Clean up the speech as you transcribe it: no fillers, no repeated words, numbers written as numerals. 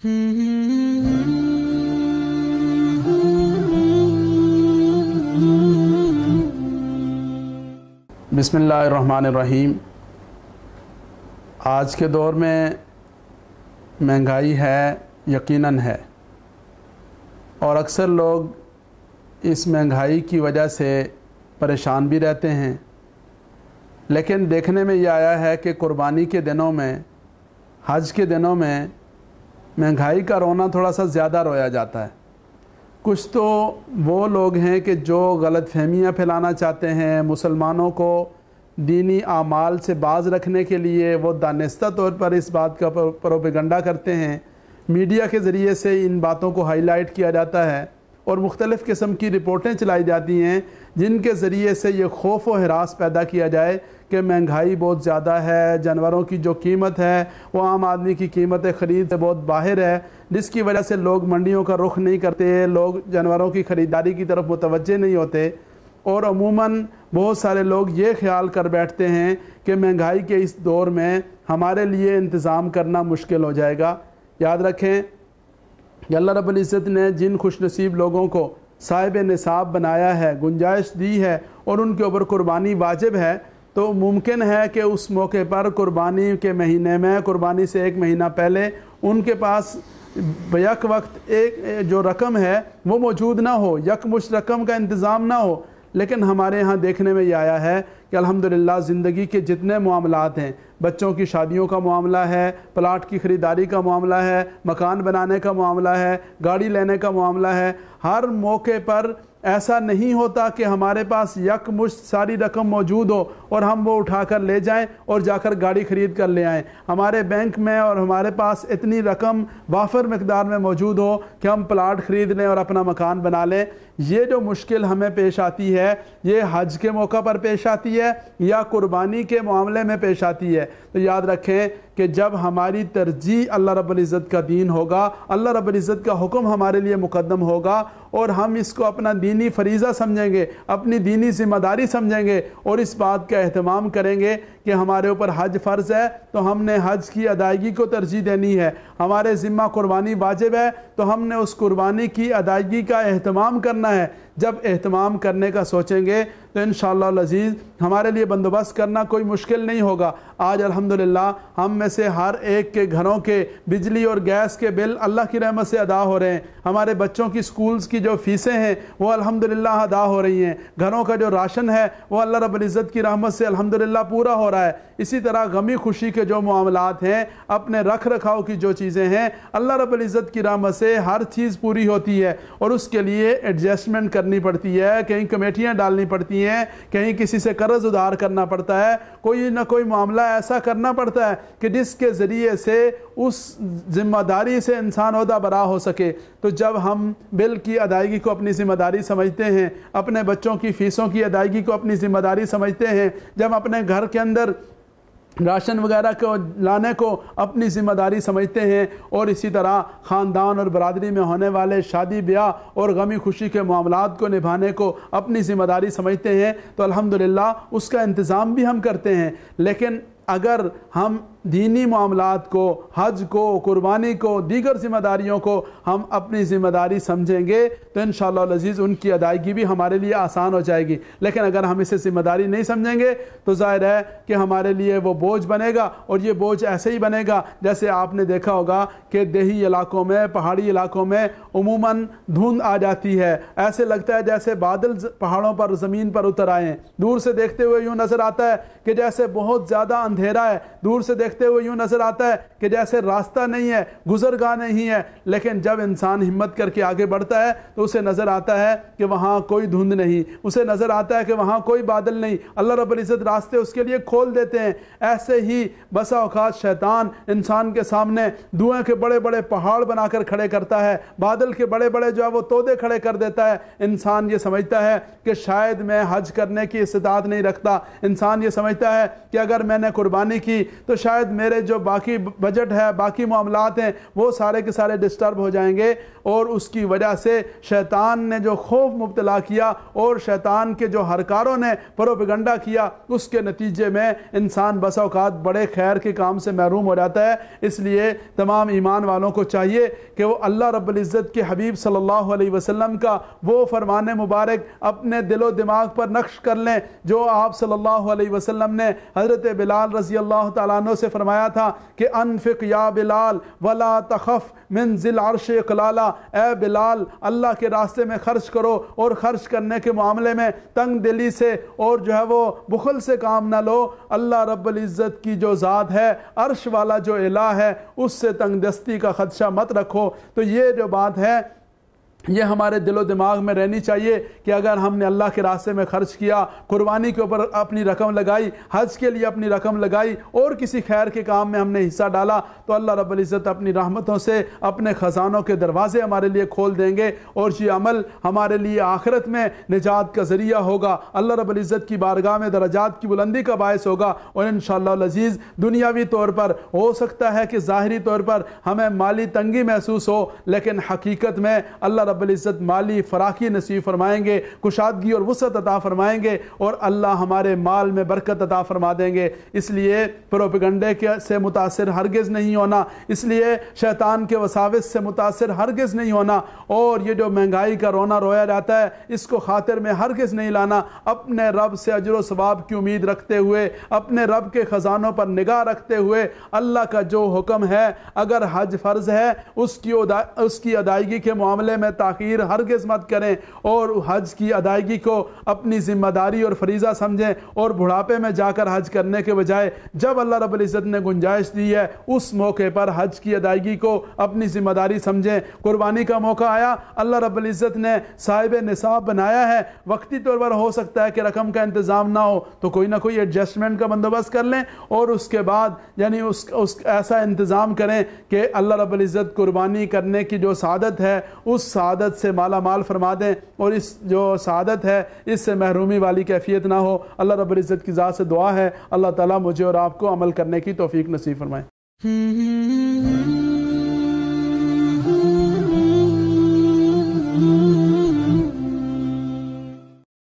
بسم اللہ الرحمن الرحیم۔ آج کے دور میں مہنگائی ہے، یقیناً ہے، اور اکثر لوگ اس مہنگائی کی وجہ سے پریشان بھی رہتے ہیں، لیکن دیکھنے میں یہ آیا ہے کہ قربانی کے دنوں میں، حج کے دنوں میں مہنگائی کا رونا تھوڑا سا زیادہ رویا جاتا ہے۔ کچھ تو وہ لوگ ہیں کہ جو غلط فہمیاں پھیلانا چاہتے ہیں، مسلمانوں کو دینی اعمال سے باز رکھنے کے لیے وہ دانستہ طور پر اس بات کا پروپیگنڈا کرتے ہیں، میڈیا کے ذریعے سے ان باتوں کو ہائی لائٹ کیا جاتا ہے اور مختلف قسم کی رپورٹیں چلائی جاتی ہیں جن کے ذریعے سے یہ خوف و ہراس پیدا کیا جائے کہ مہنگائی بہت زیادہ ہے، جانوروں کی جو قیمت ہے وہ عام آدمی کی قیمت خرید سے بہت باہر ہے، جس کی وجہ سے لوگ منڈیوں کا رخ نہیں کرتے، لوگ جانوروں کی خریداری کی طرف متوجہ نہیں ہوتے، اور عموماً بہت سارے لوگ یہ خیال کر بیٹھتے ہیں کہ مہنگائی کے اس دور میں ہمارے لیے انتظام کرنا مشکل ہو جائے گا۔ یاد رکھیں کہ اللہ رب العزت نے جن خوش نصیب لوگوں کو صاحب نصاب بنایا ہے، گنجائش دی ہے اور ان کے اوپر قربانی واجب ہے، تو ممکن ہے کہ اس موقع پر قربانی کے مہینے میں، قربانی سے ایک مہینہ پہلے ان کے پاس بیک وقت ایک جو رقم ہے وہ موجود نہ ہو، یکمشت رقم کا انتظام نہ ہو۔ لیکن ہمارے ہاں دیکھنے میں یہ آیا ہے کہ الحمدللہ زندگی کے جتنے معاملات ہیں، بچوں کی شادیوں کا معاملہ ہے، پلاٹ کی خریداری کا معاملہ ہے، مکان بنانے کا معاملہ ہے، گاڑی لینے کا معاملہ ہے، ہر موقع پر ایسا نہیں ہوتا کہ ہمارے پاس یکمشت ساری رقم موجود ہو اور ہم وہ اٹھا کر لے جائیں اور جا کر گاڑی خرید کر لے آئیں۔ ہمارے بینک میں اور ہمارے پاس اتنی رقم وافر مقدار میں موجود ہو کہ ہم پلاٹ خرید لیں اور اپنا مکان بنا لیں۔ یہ جو مشکل ہمیں پیش آتی ہے یہ حج کے موقع پر پیش آتی ہے یا قربانی کے معاملے میں پیش آتی ہے۔ تو یاد رکھیں کہ جب ہماری ترجیح اللہ رب العزت کا دین ہوگا، اللہ رب العزت کا حکم ہمارے لیے مقدم ہوگا اور ہم اس کو اپنا دینی فریضہ سمجھیں گے، اپنی دینی ذمہ داری سمجھیں گے اور اس بات کا اہتمام کریں گے کہ ہمارے اوپر حج فرض ہے تو ہم نے حج کی ادائیگی کو ترجیح دینی ہے، ہمارے ذمہ قربانی واجب ہے تو ہم نے اس قربانی کی ادائیگی کا اہتمام کرنا ہے۔ جب اہتمام کرنے کا سوچیں گے تو انشاءاللہ العزیز ہمارے لیے بندوبست کرنا کوئی مشکل نہیں ہوگا۔ آج الحمدللہ ہم میں سے ہر ایک کے گھروں کے بجلی اور گیس کے بل اللہ کی رحمت سے ادا ہو رہے ہیں، ہمارے بچوں کی سکولز کی جو فیسیں ہیں وہ الحمدللہ ادا ہو رہی ہیں، گھروں کا جو راشن ہے وہ اللہ رب العزت کی رحمت سے الحمدللہ پورا ہو رہا ہے۔ اسی طرح غمی خوشی کے جو معاملات ہیں، اپنے رکھ رکھاؤ کی جو چیزیں ہیں، اللہ رب العزت کی رحمت سے ہر چیز پوری ہوتی ہے اور اس کے لیے ایڈجسٹمنٹ کرنی پڑتی ہے، کہیں کمیٹیاں ڈالنی پڑتی ہیں، کہیں کسی سے قرض ادھار کرنا پڑتا ہے، کوئی نہ کوئی معاملہ ایسا کرنا پڑتا ہے کہ جس کے ذریعے سے اس ذمہ داری سے انسان عہدہ برا ہو سکے۔ تو جب ہم بل کی ادائیگی کو اپنی ذمہ داری سمجھتے ہیں، اپنے بچوں کی فیسوں کی ادائیگی کو اپنی ذمہ داری سمجھتے ہیں، جب اپنے گھر کے اندر راشن وغیرہ کو لانے کو اپنی ذمہ داری سمجھتے ہیں اور اسی طرح خاندان اور برادری میں ہونے والے شادی بیاہ اور غمی خوشی کے معاملات کو نبھانے کو اپنی ذمہ داری سمجھتے ہیں تو الحمدللہ اس کا انتظام بھی ہم کرتے ہیں۔ لیکن اگر ہم دینی معاملات کو، حج کو، قربانی کو، دیگر ذمہ داریوں کو ہم اپنی ذمہ داری سمجھیں گے تو انشاءاللہ العزیز ان کی ادائیگی بھی ہمارے لیے آسان ہو جائے گی۔ لیکن اگر ہم اسے ذمہ داری نہیں سمجھیں گے تو ظاہر ہے کہ ہمارے لیے وہ بوجھ بنے گا، اور یہ بوجھ ایسے ہی بنے گا جیسے آپ نے دیکھا ہوگا کہ دیہی علاقوں میں، پہاڑی علاقوں میں عموماً دھند آ جاتی ہے، ایسے لگتا ہے جیسے بادل پہاڑوں پر زمین پر اتر آئے ہیں، دور سے دیکھتے ہوئے یوں نظر آتا ہے کہ جیسے بہت زیادہ اندھیرا ہے، دور سے دیکھتے ہوئے یوں نظر آتا ہے کہ جیسے راستہ نہیں ہے، گزرگاہ نہیں ہے، لیکن جب انسان ہمت کر کے آگے بڑھتا ہے تو اسے نظر آتا ہے کہ وہاں کوئی دھند نہیں، اسے نظر آتا ہے کہ وہاں کوئی بادل نہیں، اللہ رب العزت راستے اس کے لیے کھول دیتے ہیں۔ ایسے ہی بسا اوقات شیطان انسان کے سامنے دھوئیں کے بڑے بڑے پہاڑ بنا کر کھڑے کرتا ہے، بادل کے بڑے بڑے جو ہے وہ تودے کھڑے کر دیتا ہے۔ انسان یہ سمجھتا ہے کہ شاید میں حج کرنے کی استطاعت نہیں رکھتا، انسان یہ سمجھتا ہے کہ اگر میں نے قربانی کی تو شاید شاید میرے جو باقی بجٹ ہے، باقی معاملات ہیں، وہ سارے کے سارے ڈسٹرب ہو جائیں گے، اور اس کی وجہ سے شیطان نے جو خوف مبتلا کیا اور شیطان کے جو ہرکاروں نے پروپیگنڈا کیا، اس کے نتیجے میں انسان بس اوقات بڑے خیر کے کام سے محروم ہو جاتا ہے۔ اس لیے تمام ایمان والوں کو چاہیے کہ وہ اللہ رب العزت کے حبیب صلی اللہ علیہ وسلم کا وہ فرمان مبارک اپنے دل و دماغ پر نقش کر لیں جو آپ صلی اللہ علیہ وسلم نے حضرت بلال رضی اللہ تعالیٰ عنہ سے فرمایا تھا کہ انفق یا بلال ولا تخف من ذی العرش اقلالا، اے بلال اللہ کے راستے میں خرچ کرو، اور خرچ کرنے کے معاملے میں تنگ دلی سے اور جو ہے وہ بخل سے کام نہ لو۔ اللہ رب العزت کی جو ذات ہے، عرش والا جو الہ ہے، اس سے تنگ دستی کا خدشہ مت رکھو۔ تو یہ جو بات ہے یہ ہمارے دل و دماغ میں رہنی چاہیے کہ اگر ہم نے اللہ کے راستے میں خرچ کیا، قربانی کے اوپر اپنی رقم لگائی، حج کے لیے اپنی رقم لگائی، اور کسی خیر کے کام میں ہم نے حصہ ڈالا، تو اللہ رب العزت اپنی رحمتوں سے اپنے خزانوں کے دروازے ہمارے لیے کھول دیں گے، اور یہ عمل ہمارے لیے آخرت میں نجات کا ذریعہ ہوگا، اللہ رب العزت کی بارگاہ میں درجات کی بلندی کا باعث ہوگا، اور انشاءاللہ العزیز دنیاوی طور پر ہو سکتا ہے کہ ظاہری طور پر ہمیں مالی تنگی محسوس ہو، لیکن حقیقت میں اللہ رب العزت مالی فراخی نصیب فرمائیں گے، کشادگی اور وسعت عطا فرمائیں گے، اور اللہ ہمارے مال میں برکت عطا فرما دیں گے۔ اس لیے پروپیگنڈے سے متاثر ہرگز نہیں ہونا، اس لیے شیطان کے وساوس سے متاثر ہرگز نہیں ہونا، اور یہ جو مہنگائی کا رونا رویا جاتا ہے اس کو خاطر میں ہرگز نہیں لانا، اپنے رب سے اجر و ثواب کی امید رکھتے ہوئے، اپنے رب کے خزانوں پر نگاہ رکھتے ہوئے، اللہ کا جو حکم ہے، اگر حج فرض ہے اس کی ادائیگی کے معاملے میں تاخیر ہرگز مت کریں، اور حج کی ادائیگی کو اپنی ذمہ داری اور فریضہ سمجھیں، اور بڑھاپے میں جا کر حج کرنے کے بجائے جب اللہ رب العزت نے گنجائش دی ہے اس موقع پر حج کی ادائیگی کو اپنی ذمہ داری سمجھیں۔ قربانی کا موقع آیا، اللہ رب العزت نے صاحب نصاب بنایا ہے، وقتی طور پر ہو سکتا ہے کہ رقم کا انتظام نہ ہو تو کوئی نہ کوئی ایڈجسٹمنٹ کا بندوبست کر لیں، اور اس کے بعد یعنی اس ایسا انتظام کریں کہ اللہ رب العزت قربانی کرنے کی جو سعادت ہے اس سعادت سے مالا مال فرما دیں، اور اس جو سعادت ہے اس سے محرومی والی کیفیت نہ ہو۔ اللہ رب العزت کی ذات سے دعا ہے اللہ تعالیٰ مجھے اور آپ کو عمل کرنے کی توفیق نصیب فرمائے۔